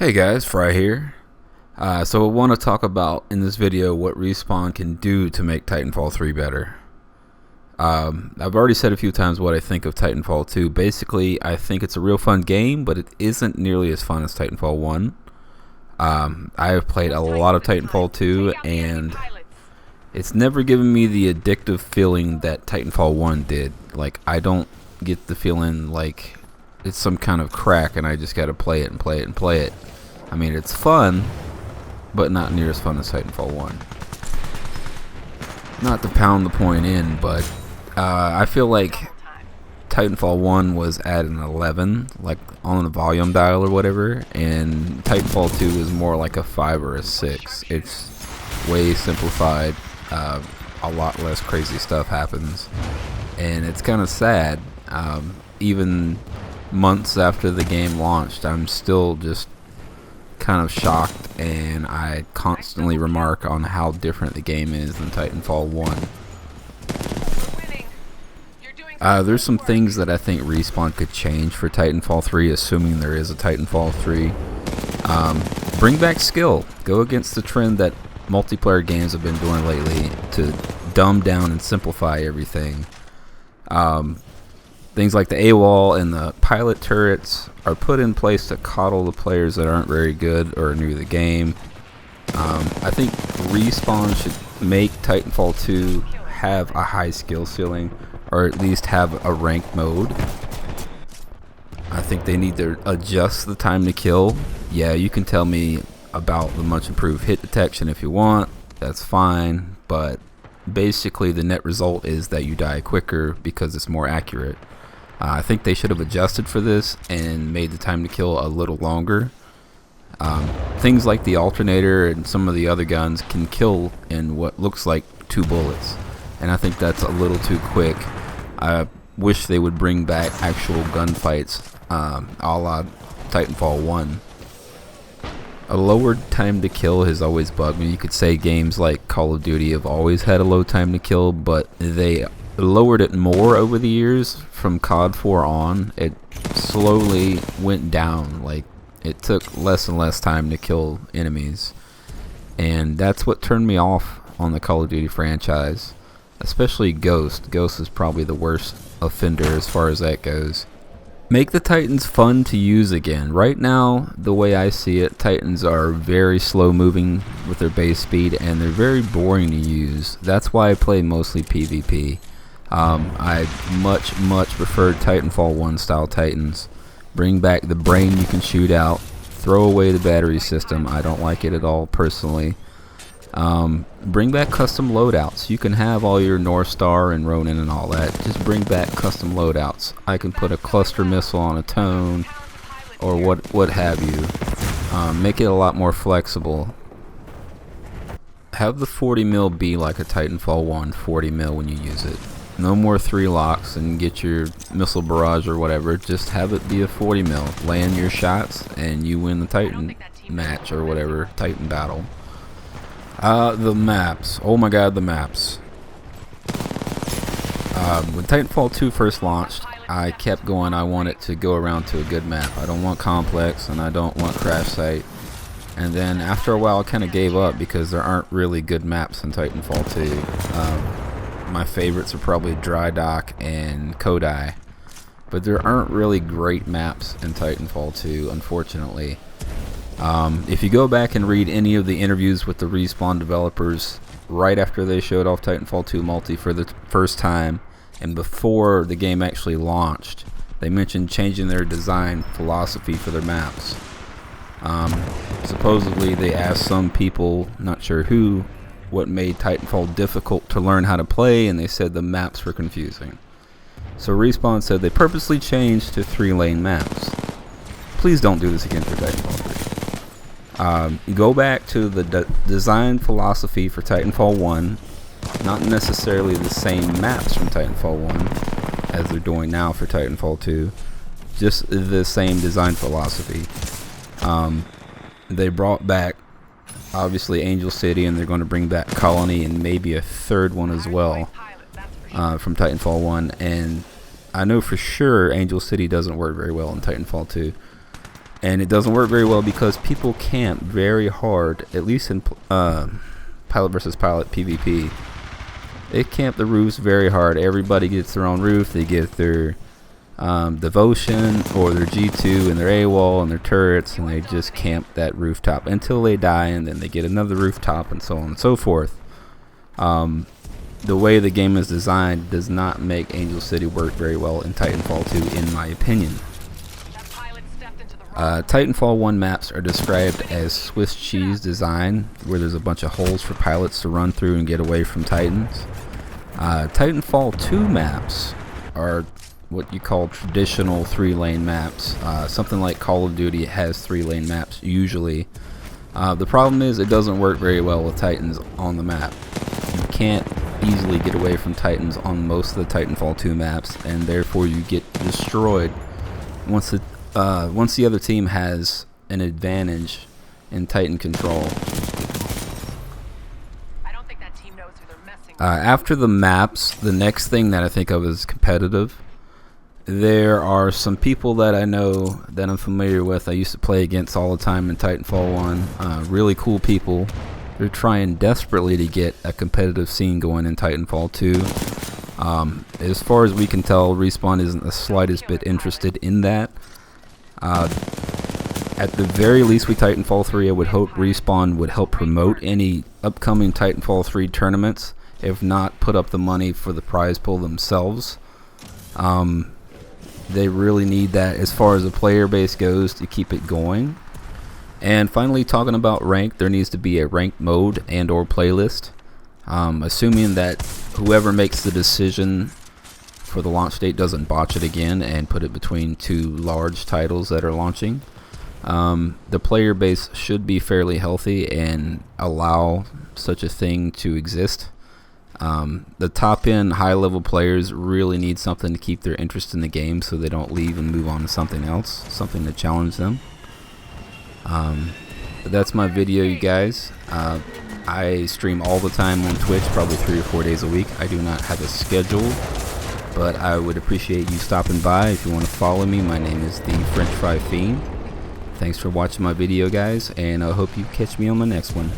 Hey guys, Fry here. So I want to talk about in this video what Respawn can do to make Titanfall 3 better. I've already said a few times what I think of Titanfall 2. Basically, I think it's a real fun game, but it isn't nearly as fun as Titanfall 1. I have played a lot of Titanfall 2, and it's never given me the addictive feeling that Titanfall 1 did. Like, I don't get the feeling like it's some kind of crack and I just gotta play it and play it and play it. I mean, it's fun, but not near as fun as Titanfall 1. Not to pound the point in, but I feel like Titanfall 1 was at an 11, like on the volume dial or whatever, and Titanfall 2 is more like a 5 or a 6. It's way simplified, a lot less crazy stuff happens, and it's kind of sad. Even months after the game launched, I'm still just kind of shocked, and I constantly remark on how different the game is than Titanfall 1. There's some things that I think Respawn could change for Titanfall 3, assuming there is a Titanfall 3. Bring back skill. Go against the trend that multiplayer games have been doing lately to dumb down and simplify everything. Things like the AWOL and the pilot turrets are put in place to coddle the players that aren't very good or new to the game. I think Respawn should make Titanfall 2 have a high skill ceiling, or at least have a ranked mode. I think they need to adjust the time to kill. Yeah, you can tell me about the much improved hit detection if you want. That's fine, but basically the net result is that you die quicker because it's more accurate. I think they should have adjusted for this and made the time to kill a little longer. Things like the alternator and some of the other guns can kill in what looks like 2 bullets, and I think that's a little too quick. I wish they would bring back actual gunfights, a la Titanfall 1. A lowered time to kill has always bugged me. You could say games like Call of Duty have always had a low time to kill, but they lowered it more over the years. From COD 4 on, it slowly went down. Like, it took less and less time to kill enemies, and that's what turned me off on the Call of Duty franchise, especially Ghost. Ghost is probably the worst offender as far as that goes. Make the Titans fun to use again. Right now, the way I see it, Titans are very slow moving with their base speed, and they're very boring to use. That's why I play mostly PvP. I much prefer Titanfall 1 style Titans. Bring back the brain you can shoot out. Throw away the battery system. I don't like it at all personally. Bring back custom loadouts. You can have all your North Star and Ronin and all that. Just bring back custom loadouts. I can put a cluster missile on a Tone or what have you. Make it a lot more flexible. Have the 40mm be like a Titanfall 1 40mm when you use it. No more 3 locks and get your missile barrage or whatever. Just have it be a 40mm. Land your shots and you win the Titan match or whatever, Titan battle. The maps. Oh my god, the maps. When Titanfall 2 first launched, I kept going, I want it to go around to a good map. I don't want complex and I don't want crash site. And then after a while I kind of gave up because there aren't really good maps in Titanfall 2. My favorites are probably Dry Dock and Kodai, but there aren't really great maps in Titanfall 2, unfortunately. If you go back and read any of the interviews with the Respawn developers right after they showed off Titanfall 2 multi for the first time and before the game actually launched, they mentioned changing their design philosophy for their maps. Supposedly they asked some people, not sure who, what made Titanfall difficult to learn how to play, and they said the maps were confusing. So Respawn said they purposely changed to 3-lane maps. Please don't do this again for Titanfall 3. Go back to the design philosophy for Titanfall 1, not necessarily the same maps from Titanfall 1 as they're doing now for Titanfall 2, just the same design philosophy. They brought back obviously Angel City, and they're going to bring back Colony and maybe a third one as well from Titanfall 1, and I know for sure Angel City doesn't work very well in Titanfall 2. And it doesn't work very well because people camp very hard, at least in pilot versus pilot PvP. They camp the roofs very hard. Everybody gets their own roof. They get their devotion or their G2 and their AWOL and their turrets, and they just camp that rooftop until they die, and then they get another rooftop, and so on and so forth. The way the game is designed does not make Angel City work very well in Titanfall 2, in my opinion. Titanfall 1 maps are described as Swiss cheese design, where there's a bunch of holes for pilots to run through and get away from Titans. Titanfall 2 maps are what you call traditional 3-lane maps. Something like Call of Duty has 3-lane maps usually. The problem is it doesn't work very well with Titans on the map. You can't easily get away from Titans on most of the Titanfall 2 maps, and therefore you get destroyed once the other team has an advantage in Titan control. After the maps, the next thing that I think of is competitive. There are some people that I know that I'm familiar with. I used to play against all the time in Titanfall 1. Really cool people. They're trying desperately to get a competitive scene going in Titanfall 2. As far as we can tell, Respawn isn't the slightest bit interested in that. At the very least with Titanfall 3, I would hope Respawn would help promote any upcoming Titanfall 3 tournaments, if not put up the money for the prize pool themselves. They really need that as far as the player base goes to keep it going. And finally, talking about ranked, there needs to be a ranked mode and or playlist. Assuming that whoever makes the decision for the launch date doesn't botch it again and put it between two large titles that are launching. The player base should be fairly healthy and allow such a thing to exist. The top end high level players really need something to keep their interest in the game so they don't leave and move on to something else, something to challenge them. But that's my video, you guys. I stream all the time on Twitch, probably 3 or 4 days a week. I do not have a schedule, but I would appreciate you stopping by. If you want to follow me, my name is the French Fry Fiend. Thanks for watching my video, guys, and I hope you catch me on the next one.